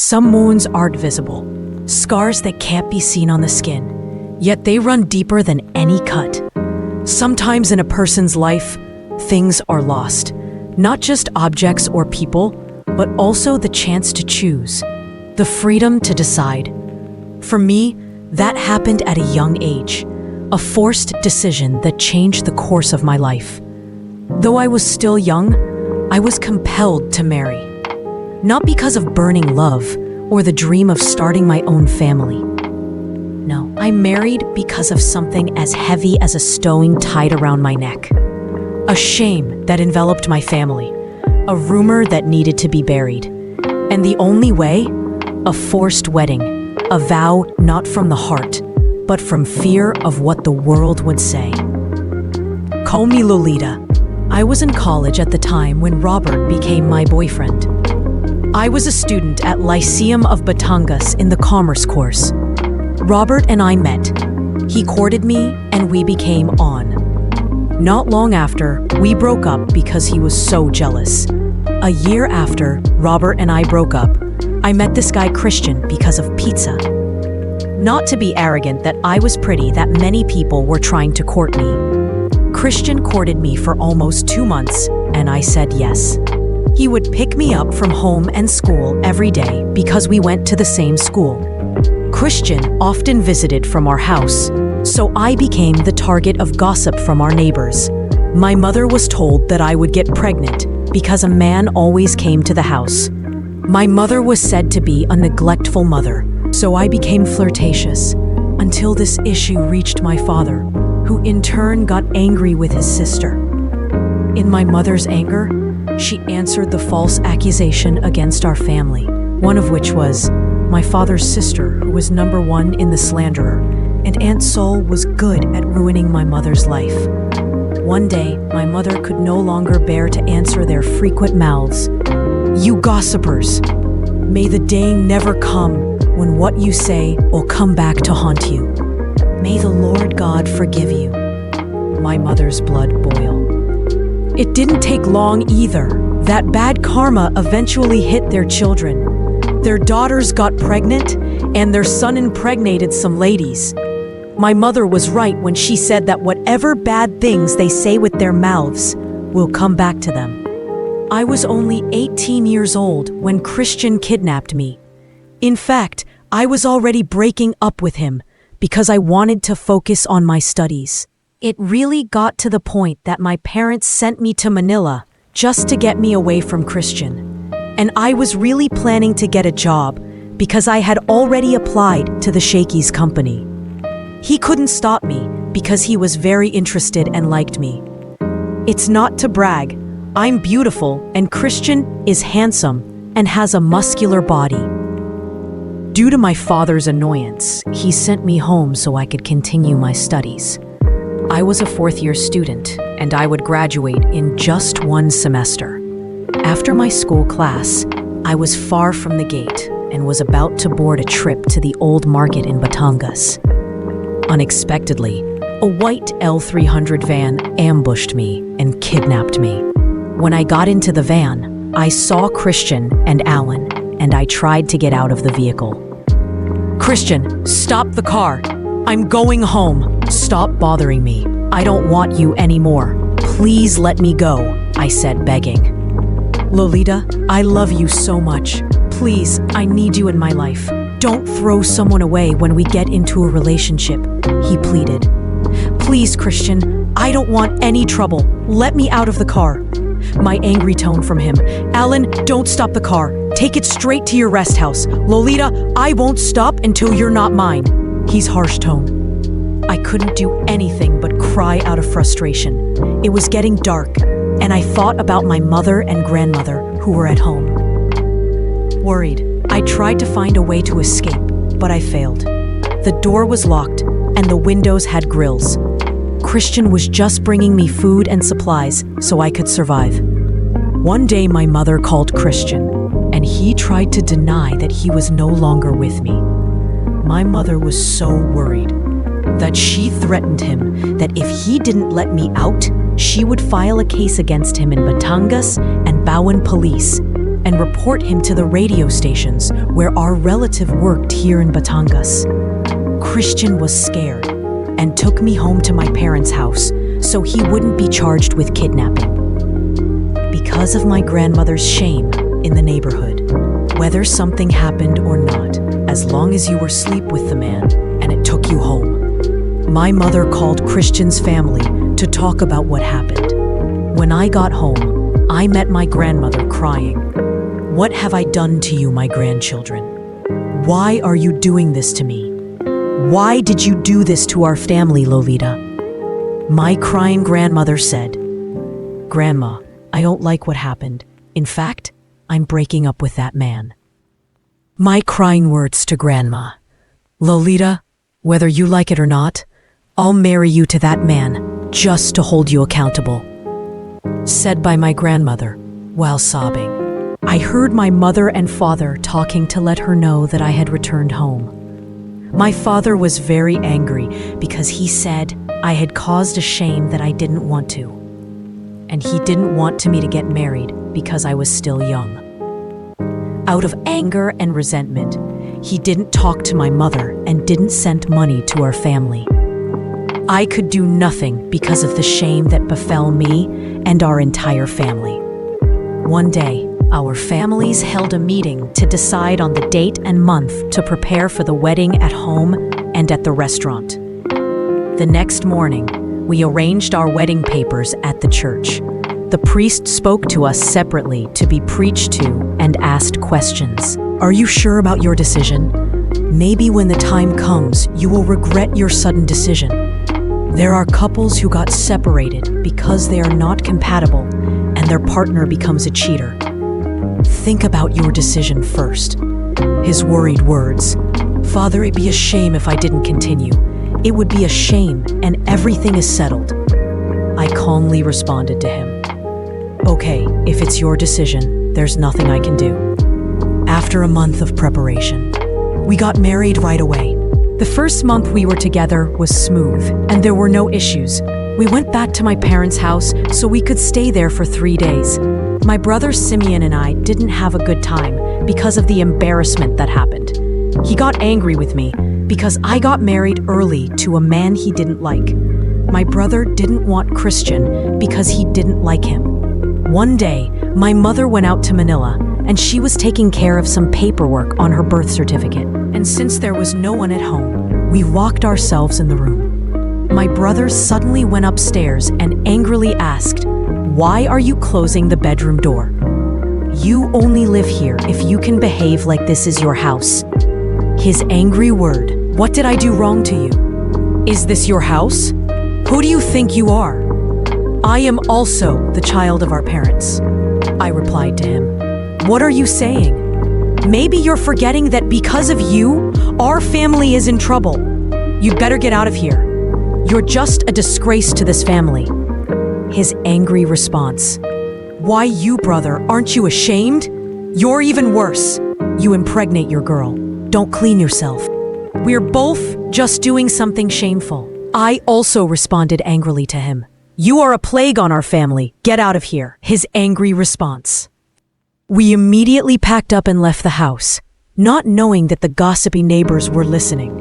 Some wounds aren't visible, scars that can't be seen on the skin, yet they run deeper than any cut. Sometimes in a person's life, things are lost, not just objects or people, but also the chance to choose, the freedom to decide. For me, that happened at a young age, a forced decision that changed the course of my life. Though I was still young, I was compelled to marry. Not because of burning love or the dream of starting my own family. No, I married because of something as heavy as a stone tied around my neck. A shame that enveloped my family, a rumor that needed to be buried. And the only way? A forced wedding, a vow not from the heart, but from fear of what the world would say. Call me Lolita. I was in college at the time when Robert became my boyfriend. I was a student at Lyceum of Batangas in the commerce course. Robert and I met. He courted me and we became on. Not long after, we broke up because he was so jealous. A year after Robert and I broke up, I met this guy Christian because of pizza. Not to be arrogant that I was pretty that many people were trying to court me. Christian courted me for almost 2 months and I said yes. He would pick me up from home and school every day because we went to the same school. Christian often visited from our house, so I became the target of gossip from our neighbors. My mother was told that I would get pregnant because a man always came to the house. My mother was said to be a neglectful mother, so I became flirtatious until this issue reached my father, who in turn got angry with his sister. In my mother's anger, she answered the false accusation against our family, one of which was my father's sister, who was number one in the slanderer, and Aunt Sol was good at ruining my mother's life. One day, my mother could no longer bear to answer their frequent mouths. You gossipers! May the day never come when what you say will come back to haunt you. May the Lord God forgive you. My mother's blood boiled. It didn't take long either. That bad karma eventually hit their children. Their daughters got pregnant, and their son impregnated some ladies. My mother was right when she said that whatever bad things they say with their mouths will come back to them. I was only 18 years old when Christian kidnapped me. In fact, I was already breaking up with him because I wanted to focus on my studies. It really got to the point that my parents sent me to Manila just to get me away from Christian. And I was really planning to get a job because I had already applied to the Shakey's company. He couldn't stop me because he was very interested and liked me. It's not to brag. I'm beautiful and Christian is handsome and has a muscular body. Due to my father's annoyance, he sent me home so I could continue my studies. I was a fourth-year student, and I would graduate in just 1 semester. After my school class, I was far from the gate and was about to board a trip to the old market in Batangas. Unexpectedly, a white L300 van ambushed me and kidnapped me. When I got into the van, I saw Christian and Alan, and I tried to get out of the vehicle. Christian, stop the car! I'm going home. Stop bothering me. I don't want you anymore. Please let me go, I said, begging. Lolita, I love you so much. Please, I need you in my life. Don't throw someone away when we get into a relationship, he pleaded. Please, Christian, I don't want any trouble. Let me out of the car. My angry tone from him. Alan, don't stop the car. Take it straight to your rest house. Lolita, I won't stop until you're not mine. His harsh tone. I couldn't do anything but cry out of frustration. It was getting dark, and I thought about my mother and grandmother who were at home. Worried, I tried to find a way to escape, but I failed. The door was locked, and the windows had grills. Christian was just bringing me food and supplies so I could survive. One day my mother called Christian, and he tried to deny that he was no longer with me. My mother was so worried that she threatened him that if he didn't let me out, she would file a case against him in Batangas and Bowen police, and report him to the radio stations where our relative worked here in Batangas. Christian was scared and took me home to my parents' house so he wouldn't be charged with kidnapping. Because of my grandmother's shame in the neighborhood, whether something happened or not, as long as you were asleep with the man and it took you home. My mother called Christian's family to talk about what happened. When I got home, I met my grandmother crying. "What have I done to you, my grandchildren? Why are you doing this to me? Why did you do this to our family, Lolita?" My crying grandmother said, "Grandma, I don't like what happened. In fact, I'm breaking up with that man." My crying words to Grandma, "Lolita, whether you like it or not, I'll marry you to that man just to hold you accountable," said by my grandmother while sobbing. I heard my mother and father talking to let her know that I had returned home. My father was very angry because he said I had caused a shame that I didn't want to. And he didn't want me to get married because I was still young. Out of anger and resentment, he didn't talk to my mother and didn't send money to our family. I could do nothing because of the shame that befell me and our entire family. One day, our families held a meeting to decide on the date and month to prepare for the wedding at home and at the restaurant. The next morning, we arranged our wedding papers at the church. The priest spoke to us separately to be preached to and asked questions. "Are you sure about your decision? Maybe when the time comes, you will regret your sudden decision. There are couples who got separated because they are not compatible and their partner becomes a cheater. Think about your decision first." His worried words, "Father, it'd be a shame if I didn't continue. It would be a shame and everything is settled." I calmly responded to him, "Okay, if it's your decision, there's nothing I can do." After a month of preparation, we got married right away. The first month we were together was smooth and there were no issues. We went back to my parents' house so we could stay there for 3 days. My brother Simeon and I didn't have a good time because of the embarrassment that happened. He got angry with me because I got married early to a man he didn't like. My brother didn't want Christian because he didn't like him. One day, my mother went out to Manila and she was taking care of some paperwork on her birth certificate. And since there was no one at home, we locked ourselves in the room. My brother suddenly went upstairs and angrily asked, "Why are you closing the bedroom door? You only live here if you can behave like this is your house." His angry word, "What did I do wrong to you? Is this your house? Who do you think you are?" "I am also the child of our parents," I replied to him. "What are you saying? Maybe you're forgetting that because of you, our family is in trouble. You'd better get out of here. You're just a disgrace to this family." His angry response, "Why you, brother? Aren't you ashamed? You're even worse. You impregnate your girl. Don't clean yourself. We're both just doing something shameful." I also responded angrily to him. "You are a plague on our family. Get out of here." His angry response. We immediately packed up and left the house, not knowing that the gossipy neighbors were listening.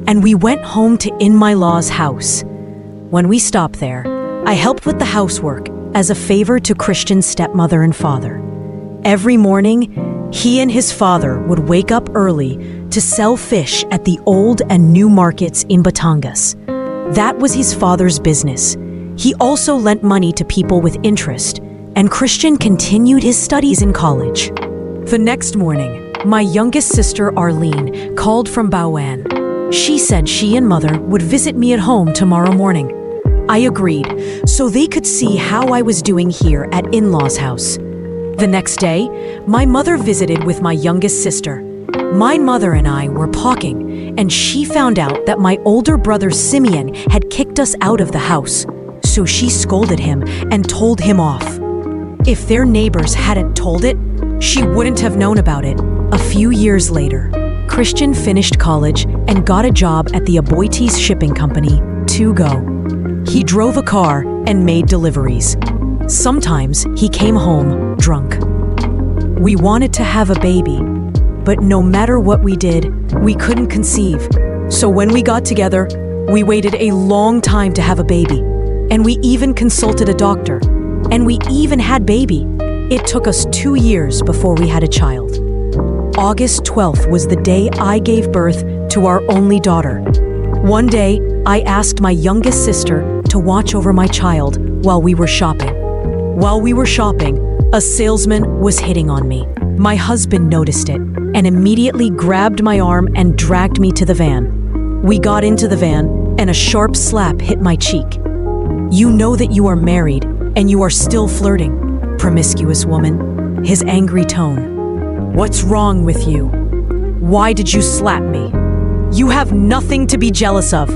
And we went home to in-my-law's house. When we stopped there, I helped with the housework as a favor to Christian's stepmother and father. Every morning, he and his father would wake up early to sell fish at the old and new markets in Batangas. That was his father's business. He also lent money to people with interest, and Christian continued his studies in college. The next morning, my youngest sister Arlene called from Bawan. She said she and mother would visit me at home tomorrow morning. I agreed, so they could see how I was doing here at in-law's house. The next day, my mother visited with my youngest sister. My mother and I were talking, and she found out that my older brother Simeon had kicked us out of the house. So she scolded him and told him off. If their neighbors hadn't told it, she wouldn't have known about it. A few years later, Christian finished college and got a job at the Aboitiz shipping company, To Go. He drove a car and made deliveries. Sometimes he came home drunk. We wanted to have a baby, but no matter what we did, we couldn't conceive. So when we got together, we waited a long time to have a baby. And we even consulted a doctor. And we even had baby. It took us 2 years before we had a child. August 12th was the day I gave birth to our only daughter. One day, I asked my youngest sister to watch over my child while we were shopping. While we were shopping, a salesman was hitting on me. My husband noticed it and immediately grabbed my arm and dragged me to the van. We got into the van and a sharp slap hit my cheek. You know that you are married and you are still flirting, promiscuous woman. His angry tone. What's wrong with you? Why did you slap me? You have nothing to be jealous of,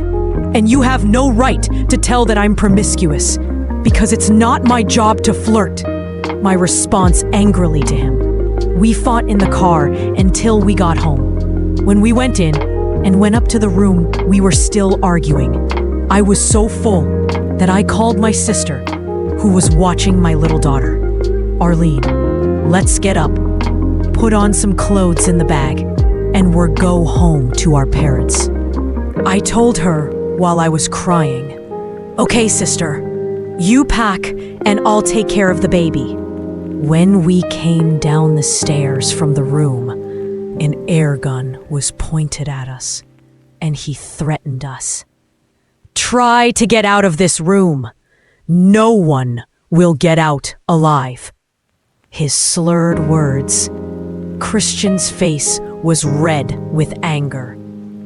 and you have no right to tell that I'm promiscuous, because it's not my job to flirt. My response angrily to him. We fought in the car until we got home. When we went in and went up to the room, we were still arguing. I was so full that I called my sister, who was watching my little daughter. Arlene, let's get up, put on some clothes in the bag, and we'll go home to our parents. I told her while I was crying, okay, sister, you pack and I'll take care of the baby. When we came down the stairs from the room, an air gun was pointed at us, and he threatened us. Try to get out of this room. No one will get out alive. His slurred words. Christian's face was red with anger.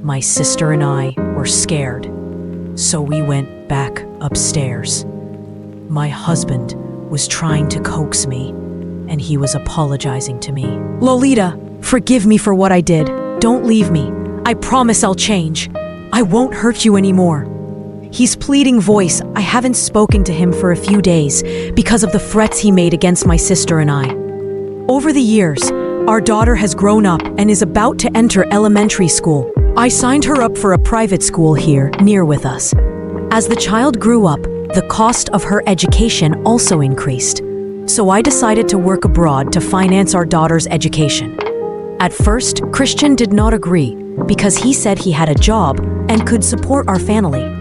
My sister and I were scared, so we went back upstairs. My husband was trying to coax me, and he was apologizing to me. Lolita, forgive me for what I did. Don't leave me. I promise I'll change. I won't hurt you anymore. His pleading voice, I haven't spoken to him for a few days because of the threats he made against my sister and I. Over the years, our daughter has grown up and is about to enter elementary school. I signed her up for a private school here, near with us. As the child grew up, the cost of her education also increased. So I decided to work abroad to finance our daughter's education. At first, Christian did not agree because he said he had a job and could support our family.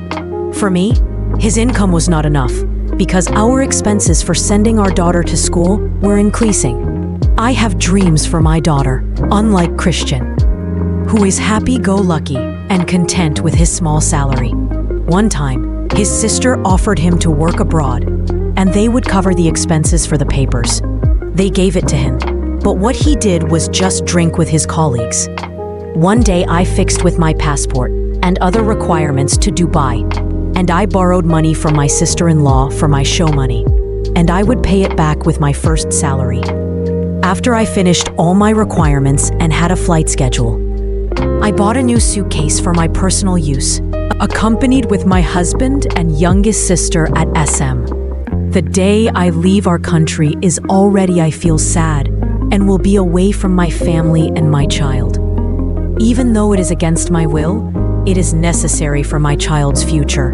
For me, his income was not enough because our expenses for sending our daughter to school were increasing. I have dreams for my daughter, unlike Christian, who is happy-go-lucky and content with his small salary. One time, his sister offered him to work abroad, and they would cover the expenses for the papers. They gave it to him, but what he did was just drink with his colleagues. One day I fixed with my passport and other requirements to Dubai, and I borrowed money from my sister-in-law for my show money, and I would pay it back with my first salary. After I finished all my requirements and had a flight schedule, I bought a new suitcase for my personal use, accompanied with my husband and youngest sister at SM. The day I leave our country is already I feel sad and will be away from my family and my child. Even though it is against my will, it is necessary for my child's future.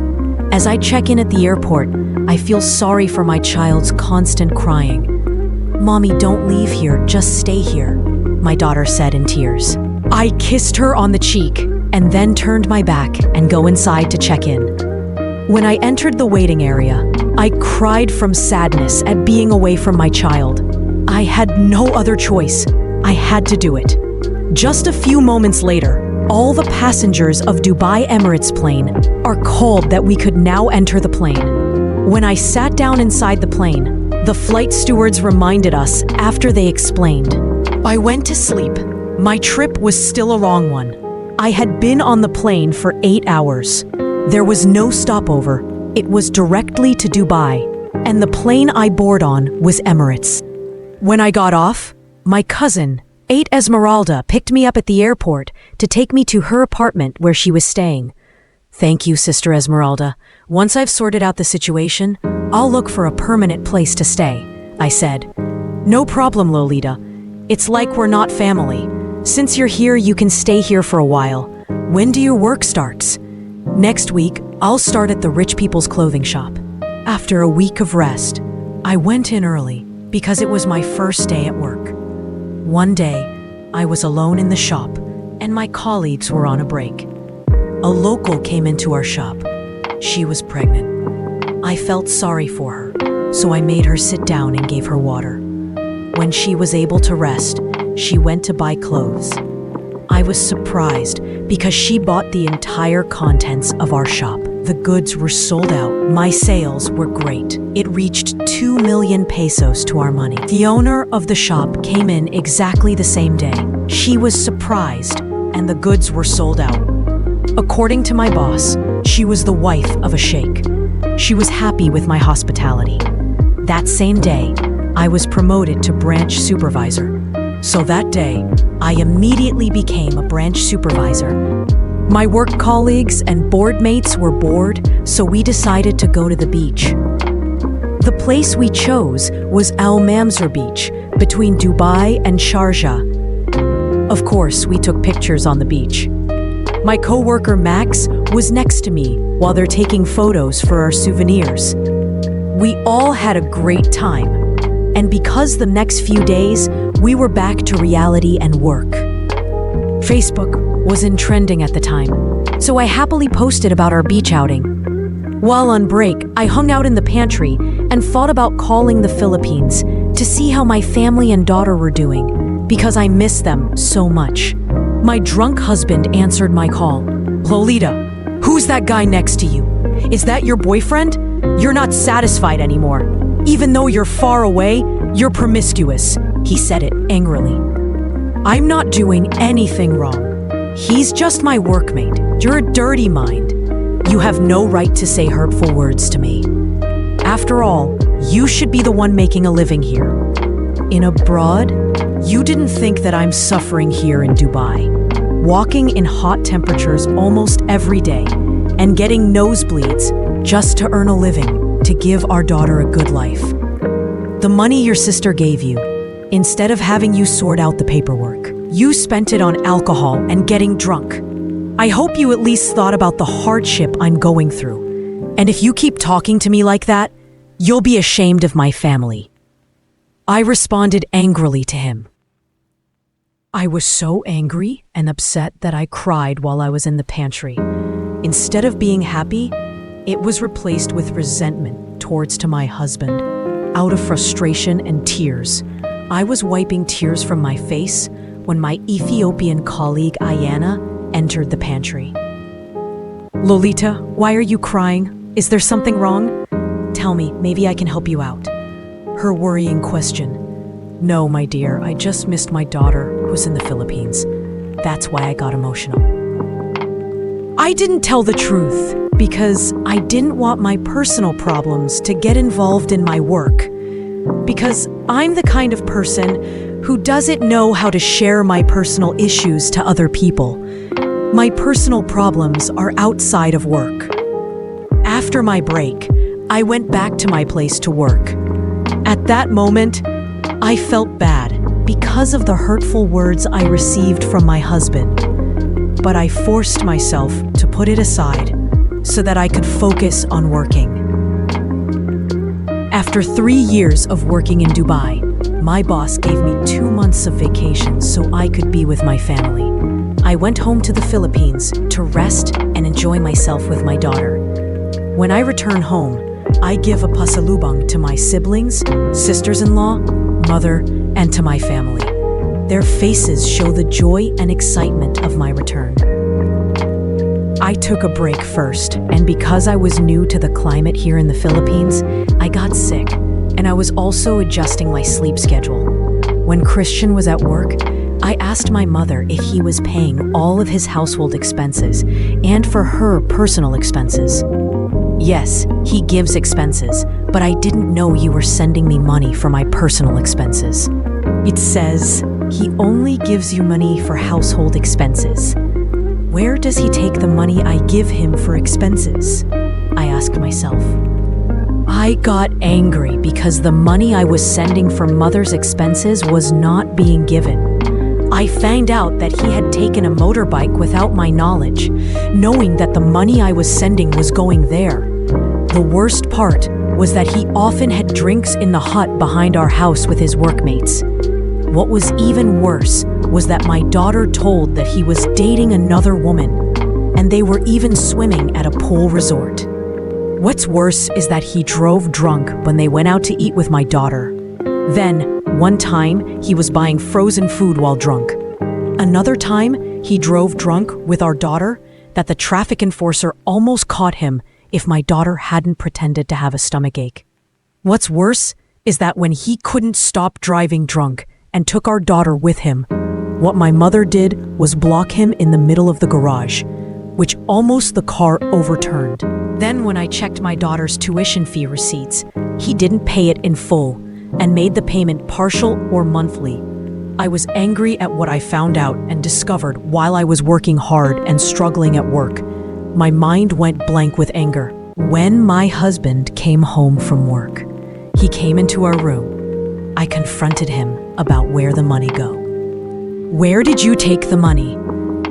As I check in at the airport, I feel sorry for my child's constant crying. Mommy, don't leave here, just stay here, my daughter said in tears. I kissed her on the cheek and then turned my back and go inside to check in. When I entered the waiting area, I cried from sadness at being away from my child. I had no other choice. I had to do it. Just a few moments later, all the passengers of Dubai Emirates plane are called that we could now enter the plane. When I sat down inside the plane, the flight stewards reminded us after they explained. I went to sleep. My trip was still a long one. I had been on the plane for 8 hours. There was no stopover. It was directly to Dubai, and the plane I boarded on was Emirates. When I got off, my cousin, Aunt Esmeralda, picked me up at the airport to take me to her apartment where she was staying. Thank you, Sister Esmeralda. Once I've sorted out the situation, I'll look for a permanent place to stay, I said. No problem, Lolita. It's like we're not family. Since you're here, you can stay here for a while. When do your work starts? Next week, I'll start at the rich people's clothing shop. After a week of rest, I went in early because it was my first day at work. One day, I was alone in the shop, and my colleagues were on a break. A local came into our shop. She was pregnant. I felt sorry for her, so I made her sit down and gave her water. When she was able to rest, she went to buy clothes. I was surprised because she bought the entire contents of our shop. The goods were sold out. My sales were great. It reached 2 million pesos to our money. The owner of the shop came in exactly the same day. She was surprised, and the goods were sold out. According to my boss, she was the wife of a sheikh. She was happy with my hospitality. That same day, I was promoted to branch supervisor. So that day, I immediately became a branch supervisor. My work colleagues and board mates were bored, so we decided to go to the beach. The place we chose was Al Mamzar Beach, between Dubai and Sharjah. Of course, we took pictures on the beach. My coworker Max was next to me while they're taking photos for our souvenirs. We all had a great time, and because the next few days, we were back to reality and work. Facebook wasn't trending at the time, so I happily posted about our beach outing. While on break, I hung out in the pantry and thought about calling the Philippines to see how my family and daughter were doing, because I miss them so much. My drunk husband answered my call. "Lolita, who's that guy next to you? Is that your boyfriend? You're not satisfied anymore. Even though you're far away, you're promiscuous," he said it angrily. "I'm not doing anything wrong. He's just my workmate. You're a dirty mind. You have no right to say hurtful words to me. After all, you should be the one making a living here. In abroad, you didn't think that I'm suffering here in Dubai, walking in hot temperatures almost every day and getting nosebleeds just to earn a living, to give our daughter a good life. The money your sister gave you, instead of having you sort out the paperwork, you spent it on alcohol and getting drunk. I hope you at least thought about the hardship I'm going through. And if you keep talking to me like that, you'll be ashamed of my family." I responded angrily to him. I was so angry and upset that I cried while I was in the pantry. Instead of being happy, it was replaced with resentment towards to my husband. Out of frustration and tears, I was wiping tears from my face when my Ethiopian colleague Ayana entered the pantry. "Lolita, why are you crying? Is there something wrong? Tell me, maybe I can help you out." Her worrying question. "No, my dear, I just missed my daughter who's in the Philippines. That's why I got emotional." I didn't tell the truth because I didn't want my personal problems to get involved in my work. Because I'm the kind of person who doesn't know how to share my personal issues to other people. My personal problems are outside of work. After my break, I went back to my place to work. At that moment, I felt bad because of the hurtful words I received from my husband. But I forced myself to put it aside so that I could focus on working. After 3 years of working in Dubai, my boss gave me 2 months of vacation so I could be with my family. I went home to the Philippines to rest and enjoy myself with my daughter. When I return home, I give a pasalubong to my siblings, sisters-in-law, mother, and to my family. Their faces show the joy and excitement of my return. I took a break first, and because I was new to the climate here in the Philippines, I got sick, and I was also adjusting my sleep schedule. When Christian was at work, I asked my mother if he was paying all of his household expenses and for her personal expenses. Yes, he gives expenses, but I didn't know you were sending me money for my personal expenses. It says, he only gives you money for household expenses. Where does he take the money I give him for expenses? I asked myself. I got angry because the money I was sending for mother's expenses was not being given. I found out that he had taken a motorbike without my knowledge, knowing that the money I was sending was going there. The worst part was that he often had drinks in the hut behind our house with his workmates. What was even worse was that my daughter told that he was dating another woman, and they were even swimming at a pool resort. What's worse is that he drove drunk when they went out to eat with my daughter. Then, one time, he was buying frozen food while drunk. Another time, he drove drunk with our daughter that the traffic enforcer almost caught him if my daughter hadn't pretended to have a stomachache. What's worse is that when he couldn't stop driving drunk and took our daughter with him, what my mother did was block him in the middle of the garage, which almost the car overturned. Then when I checked my daughter's tuition fee receipts, he didn't pay it in full and made the payment partial or monthly. I was angry at what I found out and discovered while I was working hard and struggling at work. My mind went blank with anger. When my husband came home from work, he came into our room. I confronted him about where the money go. Where did you take the money?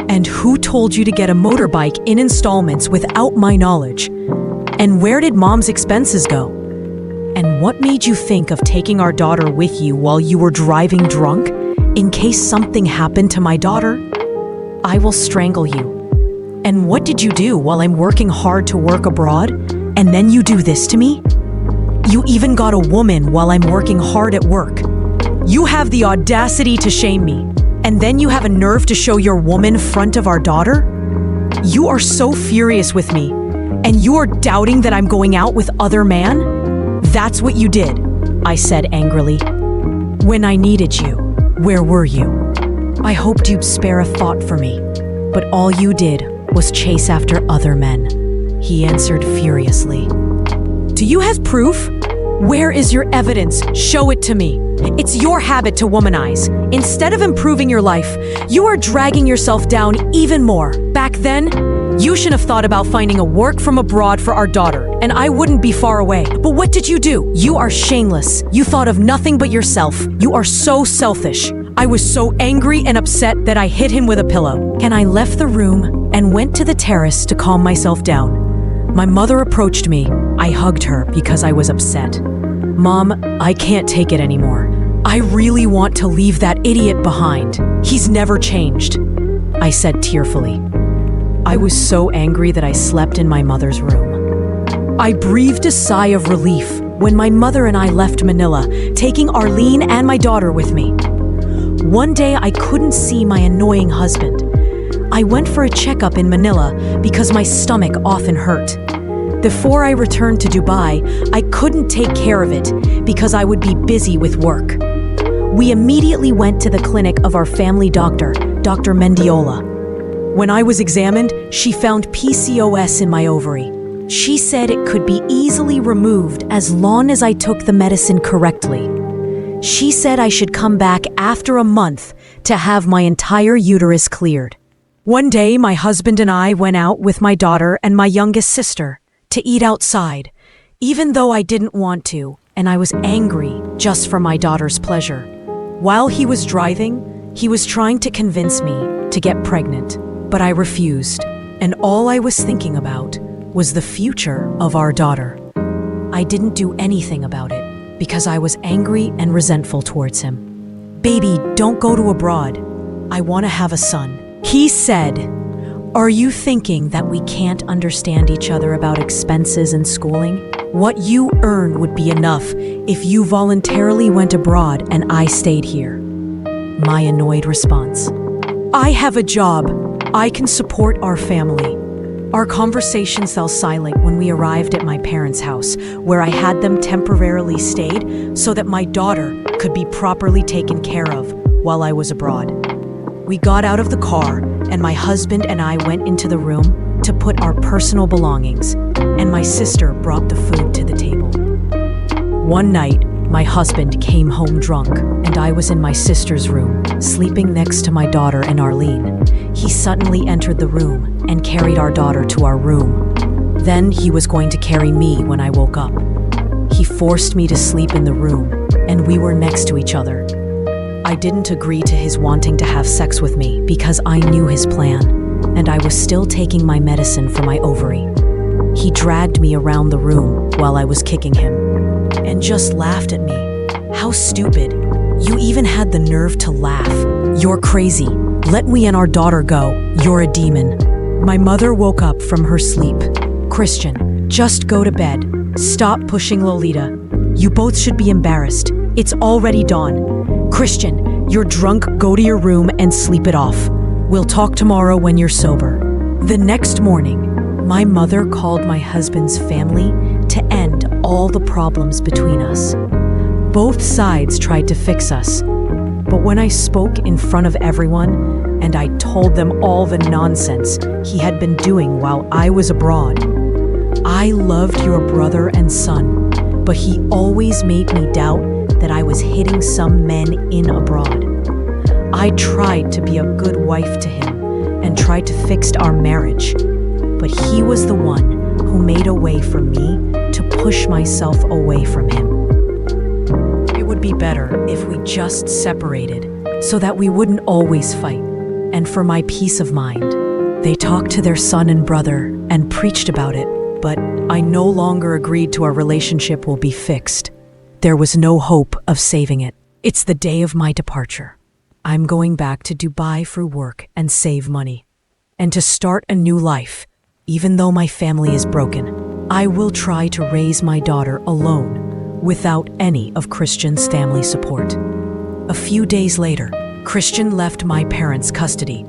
And who told you to get a motorbike in installments without my knowledge? And where did mom's expenses go? And what made you think of taking our daughter with you while you were driving drunk? In case something happened to my daughter, I will strangle you. And what did you do while I'm working hard to work abroad? And then you do this to me? You even got a woman while I'm working hard at work. You have the audacity to shame me. And then you have a nerve to show your woman front of our daughter? You are so furious with me. And you are doubting that I'm going out with other man? That's what you did, I said angrily. When I needed you, where were you? I hoped you'd spare a thought for me, but all you did was chase after other men. He answered furiously. Do you have proof? Where is your evidence? Show it to me. It's your habit to womanize. Instead of improving your life, you are dragging yourself down even more. Back then, you should have thought about finding a work from abroad for our daughter, and I wouldn't be far away. But what did you do? You are shameless. You thought of nothing but yourself. You are so selfish. I was so angry and upset that I hit him with a pillow. And I left the room and went to the terrace to calm myself down. My mother approached me. I hugged her because I was upset. Mom, I can't take it anymore. I really want to leave that idiot behind. He's never changed, I said tearfully. I was so angry that I slept in my mother's room. I breathed a sigh of relief when my mother and I left Manila, taking Arlene and my daughter with me. One day I couldn't see my annoying husband. I went for a checkup in Manila because my stomach often hurt. Before I returned to Dubai, I couldn't take care of it because I would be busy with work. We immediately went to the clinic of our family doctor, Dr. Mendiola. When I was examined, she found PCOS in my ovary. She said it could be easily removed as long as I took the medicine correctly. She said I should come back after a month to have my entire uterus cleared. One day, my husband and I went out with my daughter and my youngest sister to eat outside, even though I didn't want to, and I was angry just for my daughter's pleasure. While he was driving, he was trying to convince me to get pregnant, but I refused, and all I was thinking about was the future of our daughter. I didn't do anything about it because I was angry and resentful towards him. Baby, don't go to abroad. I want to have a son. He said, are you thinking that we can't understand each other about expenses and schooling? What you earn would be enough if you voluntarily went abroad and I stayed here. My annoyed response. I have a job. I can support our family. Our conversations fell silent when we arrived at my parents' house, where I had them temporarily stayed so that my daughter could be properly taken care of while I was abroad. We got out of the car, and my husband and I went into the room to put our personal belongings, and my sister brought the food to the table. One night, my husband came home drunk, and I was in my sister's room, sleeping next to my daughter and Arlene. He suddenly entered the room and carried our daughter to our room. Then he was going to carry me when I woke up. He forced me to sleep in the room, and we were next to each other. I didn't agree to his wanting to have sex with me because I knew his plan, and I was still taking my medicine for my ovary. He dragged me around the room while I was kicking him, and just laughed at me. How stupid. You even had the nerve to laugh. You're crazy. Let me and our daughter go. You're a demon. My mother woke up from her sleep. Christian, just go to bed. Stop pushing Lolita. You both should be embarrassed. It's already dawn. Christian, you're drunk. Go to your room and sleep it off. We'll talk tomorrow when you're sober. The next morning, my mother called my husband's family to end all the problems between us. Both sides tried to fix us, but when I spoke in front of everyone and I told them all the nonsense he had been doing while I was abroad, I loved your brother and son, but he always made me doubt that I was hitting some men in abroad. I tried to be a good wife to him and tried to fix our marriage, but he was the one who made a way for me to push myself away from him. It would be better if we just separated so that we wouldn't always fight, and for my peace of mind. They talked to their son and brother and preached about it, but I no longer agreed to our relationship will be fixed. There was no hope of saving it. It's the day of my departure. I'm going back to Dubai for work and save money, and to start a new life. Even though my family is broken, I will try to raise my daughter alone, without any of Christian's family support. A few days later, Christian left my parents' custody.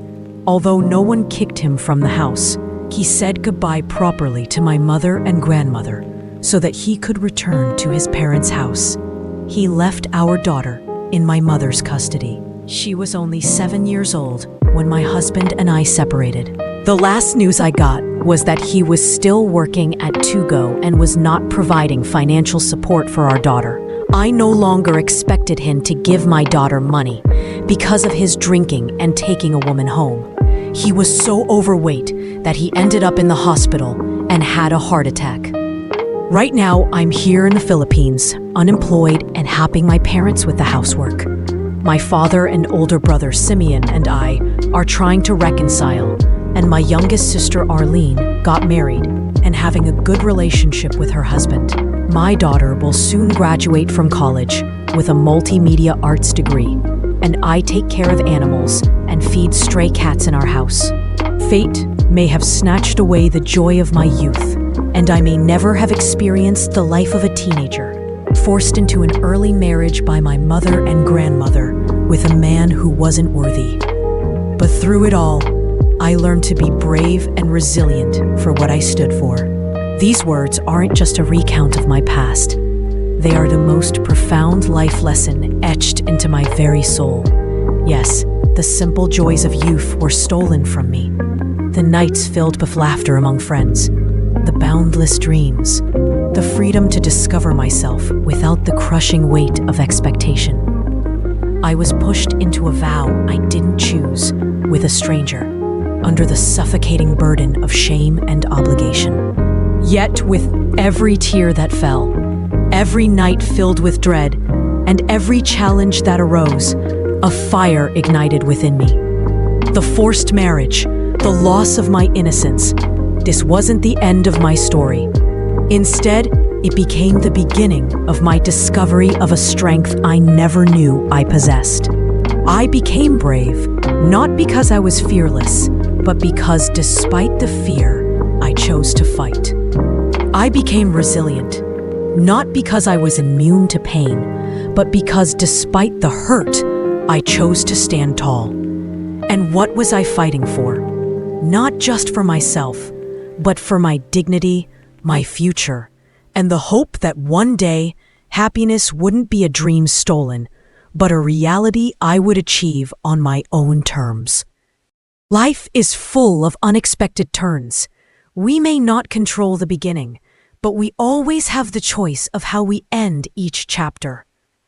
Although no one kicked him from the house, he said goodbye properly to my mother and grandmother so that he could return to his parents' house. He left our daughter in my mother's custody. She was only 7 years old when my husband and I separated. The last news I got was that he was still working at Tugo and was not providing financial support for our daughter. I no longer expected him to give my daughter money because of his drinking and taking a woman home. He was so overweight that he ended up in the hospital and had a heart attack. Right now, I'm here in the Philippines, unemployed and helping my parents with the housework. My father and older brother Simeon and I are trying to reconcile, and my youngest sister Arlene got married and having a good relationship with her husband. My daughter will soon graduate from college with a multimedia arts degree, and I take care of animals and feed stray cats in our house. Fate may have snatched away the joy of my youth, and I may never have experienced the life of a teenager, forced into an early marriage by my mother and grandmother with a man who wasn't worthy. But through it all, I learned to be brave and resilient for what I stood for. These words aren't just a recount of my past. They are the most profound life lesson etched into my very soul. Yes, the simple joys of youth were stolen from me. The nights filled with laughter among friends. The boundless dreams. The freedom to discover myself without the crushing weight of expectation. I was pushed into a vow I didn't choose with a stranger, under the suffocating burden of shame and obligation. Yet with every tear that fell, every night filled with dread, and every challenge that arose, a fire ignited within me. The forced marriage, the loss of my innocence, this wasn't the end of my story. Instead, it became the beginning of my discovery of a strength I never knew I possessed. I became brave, not because I was fearless, but because despite the fear, I chose to fight. I became resilient, not because I was immune to pain, but because despite the hurt, I chose to stand tall. And what was I fighting for? Not just for myself, but for my dignity, my future, and the hope that one day happiness wouldn't be a dream stolen, but a reality I would achieve on my own terms. Life is full of unexpected turns. We may not control the beginning, but we always have the choice of how we end each chapter.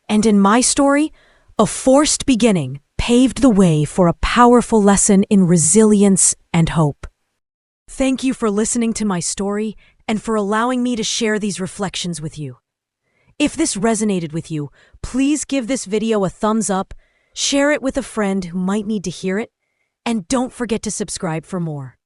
And in my story, a forced beginning paved the way for a powerful lesson in resilience and hope. Thank you for listening to my story and for allowing me to share these reflections with you. If this resonated with you, please give this video a thumbs up, share it with a friend who might need to hear it, and don't forget to subscribe for more.